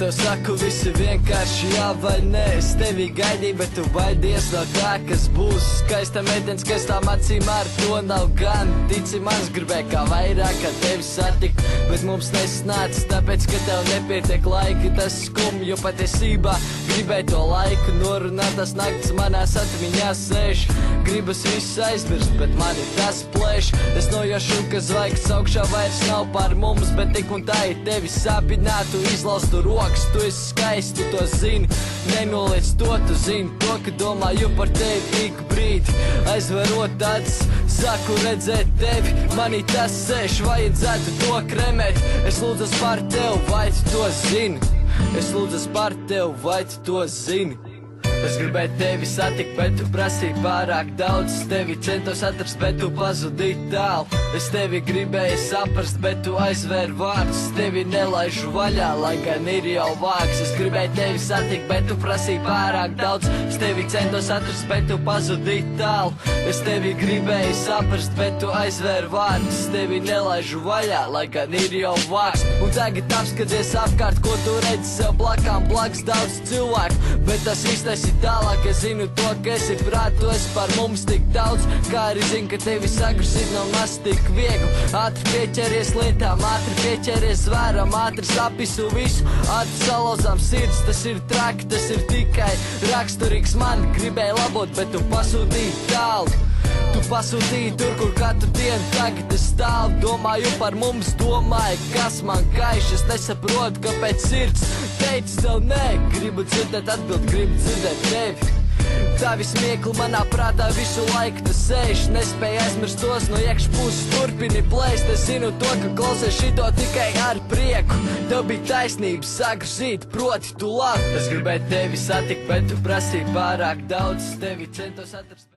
tev saku, visi vienkārši jā vai nē. Es tevi gaidīju, bet tu baidies no tā, kas būs. Skaista meitene, skaistām acīm ar to nav gan. Tici man, gribēju kā vairāk, kā tevi satikt, bet mums nesanāca, tāpēc, ka tev nepietiek laika. Tas skumj, jo patiesībā gribēju to laiku norunāt. Tas nakts manās atmiņās sēž, gribas visu aizmirst, bet mani tas plēš. Es nojaušu, ka zvaigznes augšā vairs nav par mums, bet tik un tā ir tevi sāpinātu, izlaustu rokas. Tu esi skaists, tu to zini, nenoliec to, tu zini to, ka domāju par tevi ik brīdi. Aizverot acis, sāku redzēt tevi, manī tas sēž, vajadzētu to kremēt. Es lūdzas par tevi, vai tu to zini? Es lūdzas par tevi, vai tu to zini? Es gribēju tevi satikt, bet tu prasīji pārāk daudz. Es tevi centos atrast, bet tu pazudīji tālu. Es tevi gribēju saprast, bet tu aizvēri vārdus. Es tevi nelaižu vaļā, lai gan ir jau vāks. Es gribēju tevi satikt, bet tu prasīji pārāk daudz. Es tevi centos atrast, bet tu pazudīji tālu. Es tevi gribēju saprast, bet tu aizvēri vārdus. Es tevi nelaižu vaļā, lai gan ir jau vāks. Un tagad apskaties apkārt, ko tu redzi sev blakām. Blakus daudz cilvēku, bet tas īstais tālāk. Es zinu to, ka esi prāt, tu esi par mums tik daudz. Kā arī zinu, ka tevi sagrasīt nav maz tik viegli. Ātri pieķeries lietām, ātri pieķeries zvēram, ātri sapisu visu, ātri salauzām sirds. Tas ir traki, tas ir tikai raksturīgs man. Gribēju labot, bet tu pasūtīji tālu. Tu pasūtīji tur, kur katru dienu tagad es stāvu. Domāju par mums, domāju, kas man kaiš. Es nesaprotu, kāpēc sirds teica tev nē. Gribu dzirdēt atbild, gribu dzirdēt tevi. Tavi smiekli manā prātā visu laiku tas sēž. Nespēju aizmirst tos no iekšpuses, turpini plēst. Es zinu to, ka klausies šito tikai ar prieku. Tev bija taisnība sagrasīt, proti tu labi. Es gribēju tevi satikt, bet tu prasīji pārāk daudz. Es tevi centos atrast.